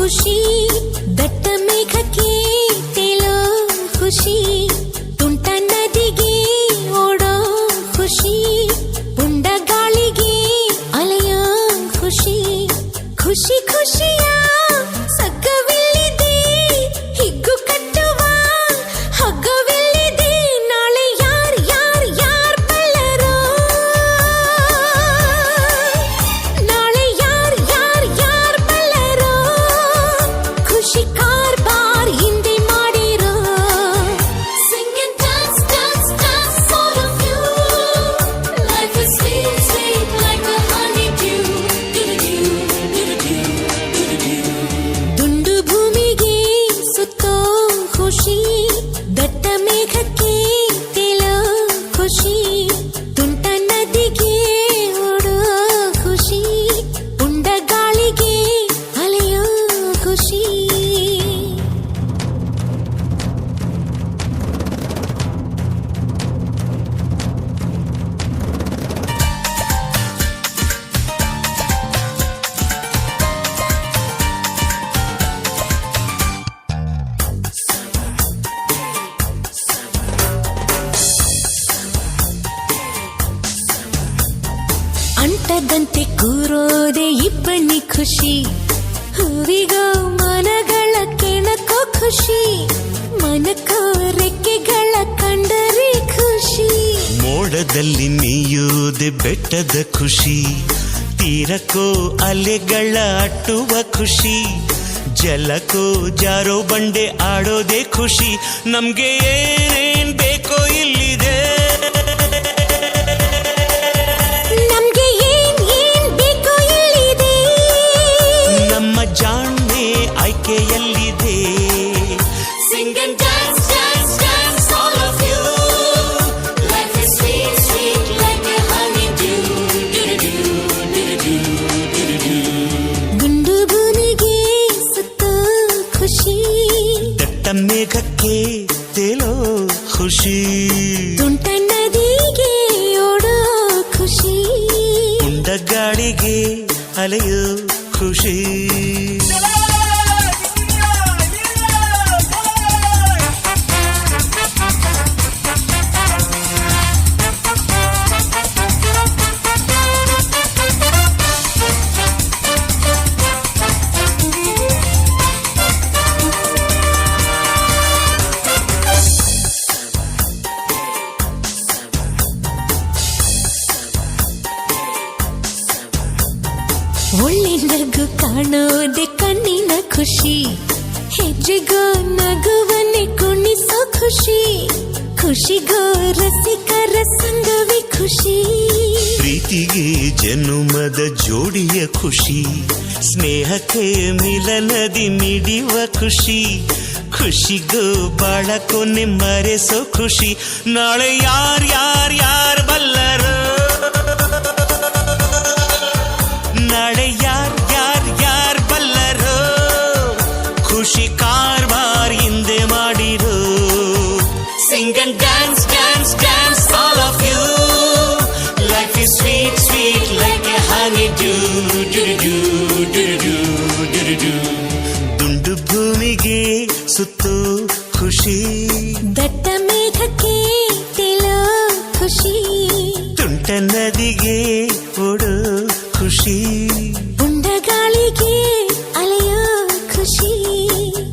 ಖುಷಿ ದಟ್ಟ ಮೇಘಕ್ಕೆ ತೇಲೋ ಖುಷಿ ತುಂಟ ನದಿಗೆ ಓಡೋ ಖುಷಿ ಪುಂಡ ಗಾಳಿಗೆ ಅಲೆಯೋ ಖುಷಿ ಖುಷಿ ಖುಷಿಯ ಸಗ್ಗವಿಲ್ಲಿದೆ ಹಿಗ್ಗು ಕಟ್ಟುವ ಹಗ್ಗವಿಲ್ಲಿದೆ ನಾಳೆ ಯಾರ್ ಯಾರ್ ಯಾರ್ ಬಲ್ಲರೋ ನಾಳೆ ಯಾರ್ ಯಾರ್ ಯಾರ್ ಬಲ್ಲರೋ ಖುಷಿ ಕಾರ್ಬಾರ್ ಹಿಂದೆ ಮಾಡಿರೋ Sing and dance, dance, dance, all of you. Life is sweet, sweet like a honeydew. ದುಂಡು ಭೂಮಿಗೆ ಸುತ್ತೋ ಖುಷಿ ದಟ್ಟ ಮೇಘಕ್ಕೆ ತೇಲೋ ಖುಷಿ ತುಂಟ ನದಿಗೆ ಓಡೋ ಖುಷಿ ಪುಂಡ ಗಾಳಿಗೆ ಅಲೆಯೋ ಖುಷಿ ಅಂಟದಂತೆ ಕೂರೋದೆ ಇಬ್ಬನಿ ಖುಷಿ ಹೂವಿಗೋ ಮನಗಳ ಕೆಣಕೋ ಖುಷಿ ಮನಕೋ ರೆಕ್ಕೆಗಳ ಕಂಡರೆ ಖುಷಿ ಮೋಡದಲ್ಲಿ ನೀಯೋದೆ ಬೆಟ್ಟದ ಖುಷಿ ತೀರಕ್ಕೋ ಅಲೆಗಳ ಅಟ್ಟುವ ಖುಷಿ ಜಲಕ್ಕೋ ಜಾರೋ ಬಂಡೆ ಆಡೋದೆ ಖುಷಿ ನಮ್ಗೆ ಏನೇನ್ ಬೇಕೋ ಇಲ್ಲಿದೆ ನಮ್ಗೆ ಏನ್ ಏನ್ ಬೇಕೋ ಇಲ್ಲಿದೆ ನಮ್ಮ ಜಾಣ್ಮೆ ಆಯ್ಕೆಯಲ್ಲಿದೆ Sing and dance, dance, dance, all of you. Life is sweet, sweet like a honeydew. ಗುಂಡು ಭೂಮಿಗೆ ಸುತ್ತೋ ಖುಷಿ ದಟ್ಟ ಮೇಘಕ್ಕೆ ತೇಲೋ ಖುಷಿ ತುಂಟ ನದಿಗೆ ಓಡೋ ಖುಷಿ ಪುಂಡ ಗಾಳಿಗೆ ಅಲೆಯೋ ಖುಷಿ ಒಳ್ಳೆ ನಗು ಕಾಣೋದೆ ಕಣ್ಣಿನ ಖುಷಿ ಹೆಜ್ಜೆಗೋ ನಗುವನ್ನೇ ಕುಣಿಸೋ ಖುಷಿ ಖುಷಿಗೋ ರಸಿಕರ ಸಂಗವೇ ಖುಷಿ ಪ್ರೀತಿಗೆ ಜನುಮದ ಜೋಡಿಯ ಖುಷಿ ಸ್ನೇಹಕ್ಕೆ ಮಿಲನದಿ ಮಿಡಿಯುವ ಖುಷಿ ಖುಷಿಗೋ ಬಾಳ ಕೊನೆ ಮರೆಸೋ ಖುಷಿ ನಾಳೆ ಯಾರ್ ಯಾರ್ ಯಾರ್ ಬಲ್ಲರೋ ನಾಳೆ ಯಾರ್ ಯಾರ್ ಯಾರ್ ಬಲ್ಲರೋ ಖುಷಿ ಕಾರ್ಬಾರ್ ಹಿಂದೆ ಮಾಡಿರೋ Sing and dance, dance, dance, all of you. Life is sweet, sweet like a honeydew. ದುಂಡು ಭೂಮಿಗೆ ಸುತ್ತೋ ಖುಷಿ ದಟ್ಟ ಮೇಘಕ್ಕೆ ತೇಲೋ ಖುಷಿ ತುಂಟ ನದಿಗೆ ಓಡೋ ಖುಷಿ ಪುಂಡ ಗಾಳಿಗೆ ಅಲೆಯೋ ಖುಷಿ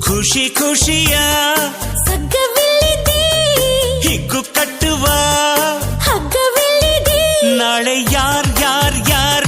ಖುಷಿ ಖುಷಿಯ ಸಗ್ಗವಿಲ್ಲಿದೆ ಹಿಗ್ಗು ಕಟ್ಟುವ ಹಗ್ಗವಿಲ್ಲಿದೆ ನಾಳೆ ಯಾರ್ ಯಾರ್ ಯಾರ್